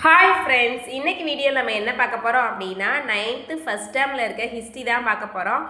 Hi friends, இன்னைக்கு வீடியோவில் நம்ம என்ன பார்க்க போகிறோம் அப்படின்னா 9th ஃபஸ்ட் டேர்மில் இருக்க ஹிஸ்ட்ரி தான் பார்க்க போகிறோம்.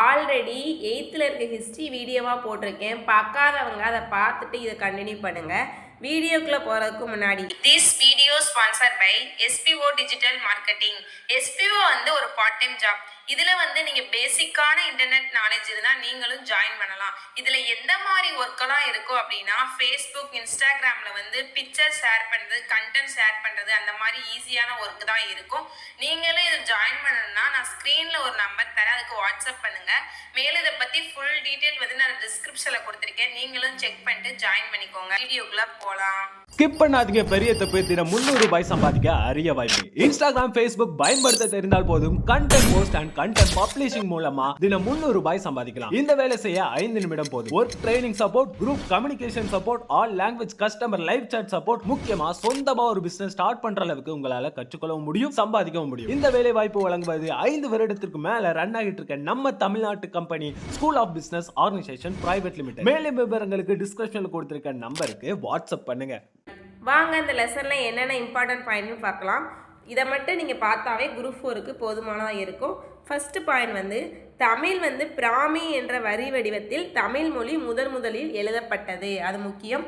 ஆல்ரெடி 8th இருக்க ஹிஸ்ட்ரி வீடியோவாக போட்டிருக்கேன். பார்க்காதவங்க அதை பார்த்துட்டு இதை கண்டினியூ பண்ணுங்கள். வீடியோக்குள்ளே போகிறதுக்கு முன்னாடி this video sponsor by SPO digital marketing. SPO ஒரு பார்ட் டைம் ஜாப். இதில் நீங்கள் பேசிக்கான இன்டர்நெட் நாலேஜ் இருந்தால் நீங்களும் ஜாயின் பண்ணலாம். இதில் எந்த மாதிரி ஒர்க்கெல்லாம் இருக்கும் அப்படின்னா ஃபேஸ்புக், இன்ஸ்டாகிராமில் பிக்சர் ஷேர் பண்ணுறது, கண்டென்ட் ஷேர் பண்ணுறது, அந்த மாதிரி ஈஸியான ஒர்க் தான் இருக்கும். நீங்களும் இதில் ஜாயின் பண்ணணும்னா நான் ஸ்க்ரீனில் ஒரு நம்பர் தரேன், அதுக்கு வாட்ஸ்அப் பண்ணுங்கள். மேலும் இதை பற்றி ஃபுல் டீட்டெயில் நான் டிஸ்கிரிப்ஷனில் கொடுத்துருக்கேன். நீங்களும் செக் பண்ணிட்டு ஜாயின் பண்ணிக்கோங்க. வீடியோக்குள்ளே போகலாம். ஸ்கிப் பண்ணாதீங்க. பெரிய தப்பு. தினம் 300 ரூபாய் சம்பாதிக்க அரிய வாய்ப்பு. இன்ஸ்டாகிராம், ஃபேஸ்புக் பயன்படுத்த தெரிந்தால் போதும். Content post and content publishing மூலமா தினம் 300 ரூபாய் சம்பாதிக்கலாம். இந்த வேலை செய்ய 5 நிமிடம் போதும். Work training support, group communication support, all language customer live chat support. முக்கியமா சொந்தமா ஒரு பிசினஸ் ஸ்டார்ட் பண்ற அளவுக்கு உங்களால கற்றுக்கொள்ளவும் முடியும், சம்பாதிக்கவும் முடியும். இந்த வேலை வாய்ப்பு வழங்குவது 5 வருடத்திற்கு மேல ரன் ஆகிட்டு இருக்க நம்ம தமிழ்நாட்டு company school of business organisation private limited. மேலும் விவரங்களுக்கு டிஸ்கிரிப்ஷன்ல கொடுத்திருக்க நம்பருக்கு வாட்ஸ்அப் பண்ணுங்க. வாங்க இந்த லெசனில் என்னென்ன இம்பார்ட்டன்ட் பாயிண்ட்னு பார்க்கலாம். இதை மட்டும் நீங்கள் பார்த்தாவே குரூப் 4க்கு போதுமானதாக இருக்கும். ஃபஸ்ட்டு பாயிண்ட் தமிழ் பிராமி என்ற வரி வடிவத்தில் தமிழ் மொழி முதலில் எழுதப்பட்டது. அது முக்கியம்.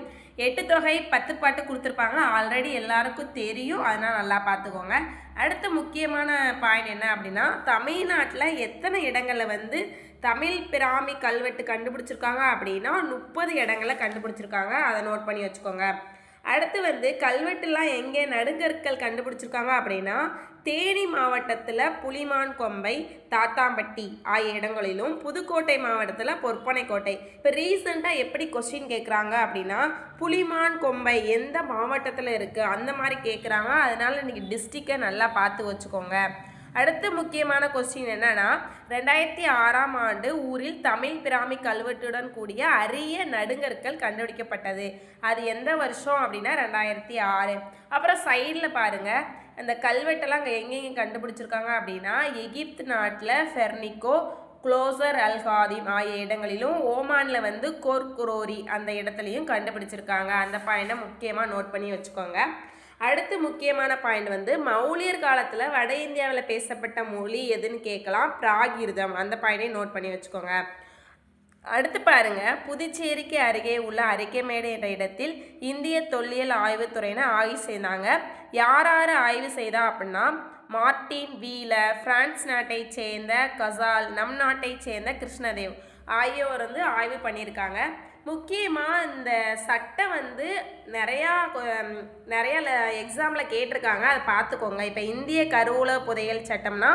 8 தொகை 10 பாட்டு கொடுத்துருப்பாங்க, ஆல்ரெடி எல்லாருக்கும் தெரியும், அதனால் நல்லா பார்த்துக்கோங்க. அடுத்த முக்கியமான பாயிண்ட் என்ன அப்படின்னா தமிழ்நாட்டில் எத்தனை இடங்களில் தமிழ் பிராமி கல்வெட்டு கண்டுபிடிச்சிருக்காங்க அப்படின்னா 30 இடங்களில் கண்டுபிடிச்சிருக்காங்க. அதை நோட் பண்ணி வச்சுக்கோங்க. அடுத்து கல்வெட்டுலாம் எங்கே நடுங்கற்கள் கண்டுபிடிச்சிருக்காங்க அப்படின்னா தேனி மாவட்டத்தில் புலிமான் கொம்பை, தாத்தாம்பட்டி ஆகிய இடங்களிலும், புதுக்கோட்டை மாவட்டத்தில் பொற்பனைக்கோட்டை. இப்போ ரீசெண்டாக எப்படி கொஸ்டின் கேட்குறாங்க அப்படின்னா புலிமான் கொம்பை எந்த மாவட்டத்தில் இருக்குது அந்த மாதிரி கேட்குறாங்க. அதனால் இன்றைக்கி டிஸ்ட்ரிக்டை நல்லா பார்த்து வச்சுக்கோங்க. அடுத்த முக்கியமான கொஸ்டின் என்னன்னா 2006ஆம் ஆண்டு ஊரில் தமிழ் பிராமி கல்வெட்டுடன் கூடிய அரிய நடுங்கற்கள் கண்டுபிடிக்கப்பட்டது. அது எந்த வருஷம் அப்படின்னா 2006. அப்புறம் சைடில் பாருங்க, அந்த கல்வெட்டெல்லாம் அங்கே எங்கெங்கே கண்டுபிடிச்சிருக்காங்க அப்படின்னா எகிப்து நாட்டில் ஃபெர்னிக்கோ, க்ளோசர் அல்காதிம் ஆகிய இடங்களிலும், ஓமானில் கோர்குரோரி அந்த இடத்துலையும் கண்டுபிடிச்சிருக்காங்க. அந்த பாயிண்டை முக்கியமாக நோட் பண்ணி வச்சுக்கோங்க. அடுத்து முக்கியமான பாயிண்ட் மௌலியர் காலத்தில் வட இந்தியாவில் பேசப்பட்ட மொழி எதுன்னு கேட்கலாம். பிராகிருதம். அந்த பாயிண்டை நோட் பண்ணி வச்சுக்கோங்க. அடுத்து பாருங்க, புதுச்சேரிக்கு அருகே உள்ள அரிக்கைமேடு என்ற இடத்தில் இந்திய தொல்லியல் ஆய்வுத்துறையினர் ஆய்வு செய்தாங்க. யார் ஆய்வு செய்தா அப்படின்னா மார்டின் வீலர், பிரான்ஸ் நாட்டை சேர்ந்த கசால், நம் நாட்டை சேர்ந்த கிருஷ்ணதேவ் ஆகியோர் ஆய்வு பண்ணியிருக்காங்க. முக்கியமாக இந்த சட்டம் நிறையா எக்ஸாமில் கேட்டிருக்காங்க, அதை பார்த்துக்கோங்க. இப்போ இந்திய கருவூல புதையல் சட்டம்னா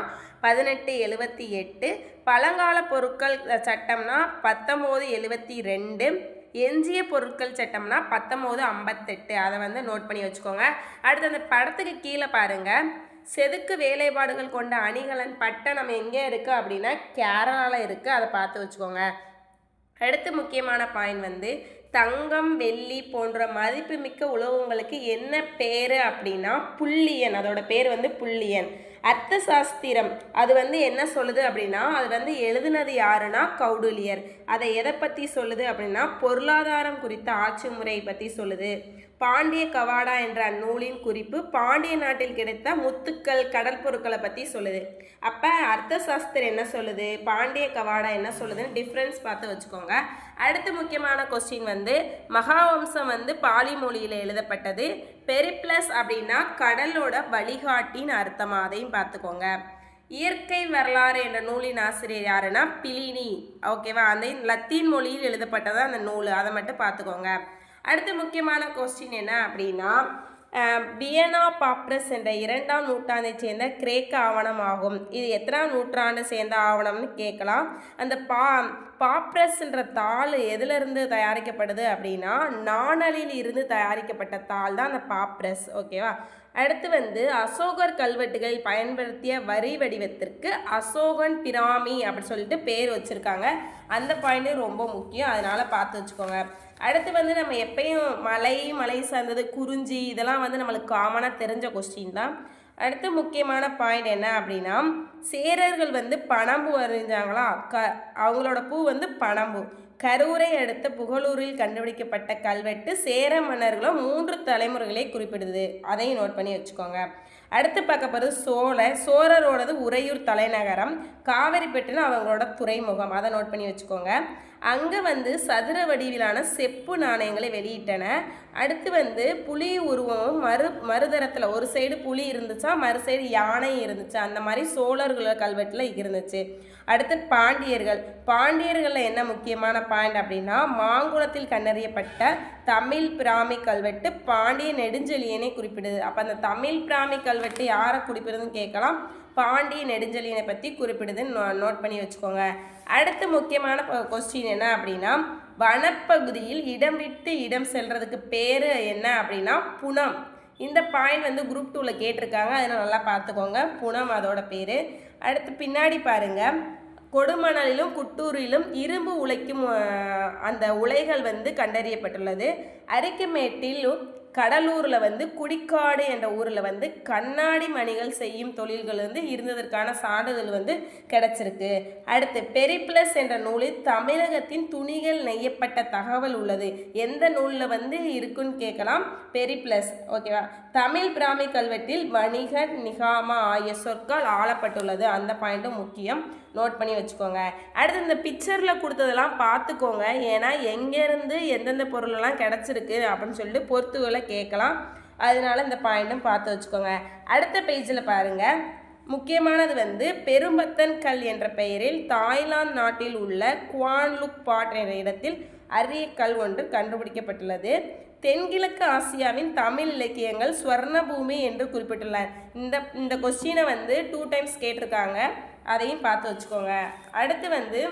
1878, பழங்கால பொருட்கள் சட்டம்னா 1972, எஞ்சிய பொருட்கள் சட்டம்னா 1958. அதை நோட் பண்ணி வச்சுக்கோங்க. அடுத்து அந்த படத்துக்கு கீழே பாருங்கள், செதுக்கு வேலைப்பாடுகள் கொண்ட அணிகலன் பட்டணம் எங்கே இருக்குது அப்படின்னா கேரளாவில் இருக்குது. அதை பார்த்து வச்சுக்கோங்க. அடுத்து முக்கியமான பாயிண்ட் தங்கம், வெள்ளி போன்ற மதிப்புமிக்க உலோகங்களுக்கு என்ன பேர் அப்படின்னா புள்ளியன். அதோட பேர் புள்ளியன். அர்த்த சாஸ்திரம் அது என்ன சொல்லுது அப்படின்னா அது எழுதுனது யாருன்னா கௌடுலியர். அதை எதை பற்றி சொல்லுது அப்படின்னா பொருளாதாரம் குறித்த ஆட்சி முறையை பற்றி சொல்லுது. பாண்டிய கவாடா என்ற அந்நூலின் குறிப்பு பாண்டிய நாட்டில் கிடைத்த முத்துக்கள், கடல் பொருட்களை பற்றி சொல்லுது. அப்போ அர்த்த சாஸ்திரம் என்ன சொல்லுது, பாண்டிய கவாடா என்ன சொல்லுதுன்னு டிஃப்ரென்ஸ் பார்த்து வச்சுக்கோங்க. அடுத்து முக்கியமான கொஸ்டின் மகாவம்சம் பாலி மொழியில் எழுதப்பட்டது. பெரிப்ளஸ் அப்படின்னா கடலோட வழிகாட்டின்னு அர்த்தமா, அதையும் பார்த்துக்கோங்க. இயற்கை வரலாறு என்ற நூலின் ஆசிரியர் யாருன்னா பிலினி. ஓகேவா, அந்த லத்தீன் மொழியில் எழுதப்பட்டதான் அந்த நூல், அதை மட்டும் பார்த்துக்கோங்க. அடுத்து முக்கியமான கொஸ்டின் என்ன அப்படின்னா வியனா பாப்ரஸ் என்ற 2ஆம் நூற்றாண்டை சேர்ந்த கிரேக்க ஆவணம் ஆகும். இது எத்தனாம் நூற்றாண்டு சேர்ந்த ஆவணம்னு கேட்கலாம். அந்த பாப்ரஸ்ன்ற தாள் எதிலிருந்து தயாரிக்கப்படுது அப்படின்னா நாணலில் இருந்து தயாரிக்கப்பட்ட தாள் தான் அந்த பாப்ரஸ். ஓகேவா. அடுத்து அசோகர் கல்வெட்டுகளில் பயன்படுத்திய வரி வடிவத்திற்கு அசோகன் பிராமி அப்படி சொல்லிட்டு பேர் வச்சுருக்காங்க. அந்த பாயிண்ட் ரொம்ப முக்கியம், அதனால் பார்த்து வச்சுக்கோங்க. அடுத்து நம்ம எப்பயும் மலை சார்ந்தது, குறிஞ்சி, இதெல்லாம் நம்மளுக்கு காமனாக தெரிஞ்ச கொஸ்டின் தான். அடுத்து முக்கியமான பாயிண்ட் என்ன அப்படின்னா சேரர்கள் பனம்பு வரைஞ்சாங்களா, அவங்களோட பூ பனம்பு. கரூரை அடுத்த புகழூரில் கண்டுபிடிக்கப்பட்ட கல்வெட்டு சேர மன்னர்களும் 3 தலைமுறைகளை குறிப்பிடுது. அதையும் நோட் பண்ணி வச்சுக்கோங்க. அடுத்து பார்க்க போகிறது சோழரோடது உறையூர் தலைநகரம், காவிரிப்பட்டுன்னு அவங்களோட துறைமுகம், அதை நோட் பண்ணி வச்சுக்கோங்க. அங்கே சதுர வடிவிலான செப்பு நாணயங்களை வெளியிட்டன. அடுத்து புலி உருவமும் மறுதரத்தில் ஒரு சைடு புலி இருந்துச்சா, மறு சைடு யானை இருந்துச்சு, அந்த மாதிரி சோழர்கள் கல்வெட்டில் இருந்துச்சு. அடுத்து பாண்டியர்களில் என்ன முக்கியமான பாயிண்ட் அப்படின்னா, மாங்குளத்தில் கண்டறியப்பட்ட தமிழ் பிராமி கல்வெட்டு பாண்டிய நெடுஞ்செழியனை குறிப்பிடுது. அப்போ அந்த தமிழ் பிராமி கல்வெட்டு யாரை குறிப்பிடுதுன்னு கேட்கலாம், பாண்டிய நெடுஞ்செழியனை பற்றி குறிப்பிடுதுன்னு நோட் பண்ணி வச்சுக்கோங்க. அடுத்து முக்கியமான கொஸ்டின் என்ன அப்படின்னா, வனப்பகுதியில் இடம் விட்டு இடம் செல்றதுக்கு பேர் என்ன அப்படின்னா புனம். இந்த பாயிண்ட் குரூப் 2ல் கேட்டிருக்காங்க, அதனால் நல்லா பார்த்துக்கோங்க. புனம் அதோட பேர். அடுத்து பின்னாடி பாருங்கள், கொடுமணலிலும் குட்டூரிலும் இரும்பு உழைக்கும் அந்த உலைகள் கண்டறியப்பட்டுள்ளது. அரிக்கமேட்டிலும் கடலூரில் குடிக்காடு என்ற ஊரில் கண்ணாடி மணிகள் செய்யும் தொழில்கள் இருந்ததற்கான சான்றிதழ் கிடச்சிருக்கு. அடுத்து பெரிப்ளஸ் என்ற நூலில் தமிழகத்தின் துணிகள் நெய்யப்பட்ட தகவல் உள்ளது. எந்த நூலில் இருக்குன்னு கேட்கலாம், பெரிப்ளஸ். ஓகேவா. தமிழ் பிராமி கல்வெட்டில் வணிக நிகாமா ஆகிய சொற்கள் ஆளப்பட்டுள்ளது. அந்த பாயிண்ட்டும் முக்கியம், நோட் பண்ணி வச்சுக்கோங்க. அடுத்து இந்த பிக்சரில் கொடுத்ததெல்லாம் பார்த்துக்கோங்க, ஏன்னா எங்கேருந்து எந்தெந்த பொருளெல்லாம் கிடச்சிருக்கு அப்படின்னு சொல்லிட்டு பொறுத்துகளை கேட்கலாம். அதனால இந்த பாயிண்ட்டும் பார்த்து வச்சுக்கோங்க. அடுத்த பேஜில் பாருங்கள், முக்கியமானது பெரும்பத்தன் கல் என்ற பெயரில் தாய்லாந்து நாட்டில் உள்ள குவான்லுக் பாட் என்ற இடத்தில் அரிய கல் ஒன்று கண்டுபிடிக்கப்பட்டுள்ளது. தென்கிழக்கு ஆசியாவின் தமிழ் இலக்கியங்கள் ஸ்வர்ணபூமி என்று குறிப்பிட்டுள்ளார். இந்த கொஸ்டினை 2 டைம்ஸ் கேட்டிருக்காங்க, அதையும் பார்த்து வச்சுக்கோங்க. அடுத்து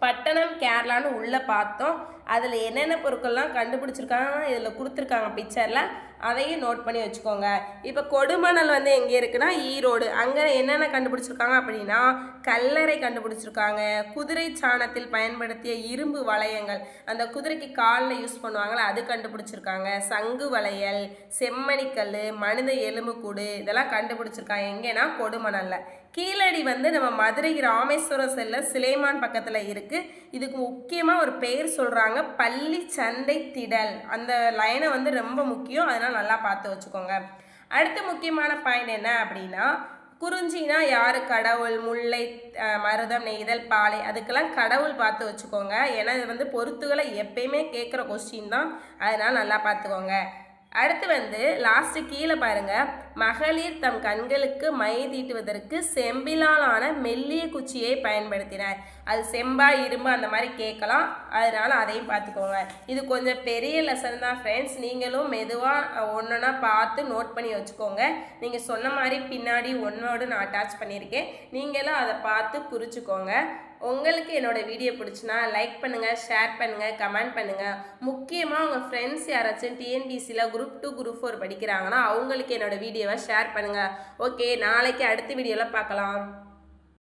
பட்டணம் கேரளான்னு உள்ளே பார்த்தோம். அதில் என்னென்ன பொருட்கள்லாம் கண்டுபிடிச்சிருக்காங்கன்னா இதில் கொடுத்துருக்காங்க பிக்சரில், அதையும் நோட் பண்ணி வச்சுக்கோங்க. இப்போ கொடுமணல் எங்கே இருக்குன்னா ஈரோடு. அங்கே என்னென்ன கண்டுபிடிச்சிருக்காங்க அப்படின்னா கல்லறை கண்டுபிடிச்சிருக்காங்க, குதிரை சாணத்தில் பயன்படுத்திய இரும்பு வளையங்கள், அந்த குதிரைக்கு காலில் யூஸ் பண்ணுவாங்களே அது கண்டுபிடிச்சிருக்காங்க, சங்கு வளையல், செம்மணிக்கல், மனித எலும்புக்கூடு, இதெல்லாம் கண்டுபிடிச்சிருக்காங்க. எங்கேனா கொடுமணலில். கீழடி நம்ம மதுரை ராமேஸ்வரம் செல்ல சிலைமான் பக்கத்தில் இருக்குது. இதுக்கு முக்கியமாக ஒரு பெயர் சொல்கிறாங்க, பள்ளி சந்தை திடல். அந்த லைனை ரொம்ப முக்கியம், அதனால் நல்லா பார்த்து வச்சுக்கோங்க. அடுத்த முக்கியமான பாயிண்ட் என்ன அப்படின்னா, குறிஞ்சினா யார் கடவுள், முல்லை, மருதம், நெய்தல், பாலை, அதுக்கெல்லாம் கடவுள் பார்த்து வச்சுக்கோங்க. ஏன்னா இது பொருத்துகளை எப்பயுமே கேட்குற கொஸ்டின் தான், அதனால் நல்லா பார்த்துக்கோங்க. அடுத்து லாஸ்ட்டு கீழே பாருங்கள், மகளிர் தம் கண்களுக்கு மை தீட்டுவதற்கு செம்பிலாலான மெல்லிய குச்சியை பயன்படுத்தினார். அது செம்பா இரும்பு அந்த மாதிரி கேட்கலாம், அதனால் அதையும் பார்த்துக்கோங்க. இது கொஞ்சம் பெரிய லெசன் தான் ஃப்ரெண்ட்ஸ், நீங்களும் மெதுவாக ஒன்றா பார்த்து நோட் பண்ணி வச்சுக்கோங்க. நீங்கள் சொன்ன மாதிரி பின்னாடி ஒன்றோடு நான் அட்டாச் பண்ணியிருக்கேன், நீங்களும் அதை பார்த்து குறிச்சிக்கோங்க. உங்களுக்கு என்னோடய வீடியோ பிடிச்சினா லைக் பண்ணுங்கள், ஷேர் பண்ணுங்கள், கமெண்ட் பண்ணுங்கள். முக்கியமாக உங்கள் ஃப்ரெண்ட்ஸ் யாராச்சும் டிஎன்பிசியில் குரூப் 2 குரூப் 4 படிக்கிறாங்கன்னா அவங்களுக்கு என்னோடய வீடியோவை ஷேர் பண்ணுங்கள். ஓகே, நாளைக்கு அடுத்த வீடியோவில் பார்க்கலாம்.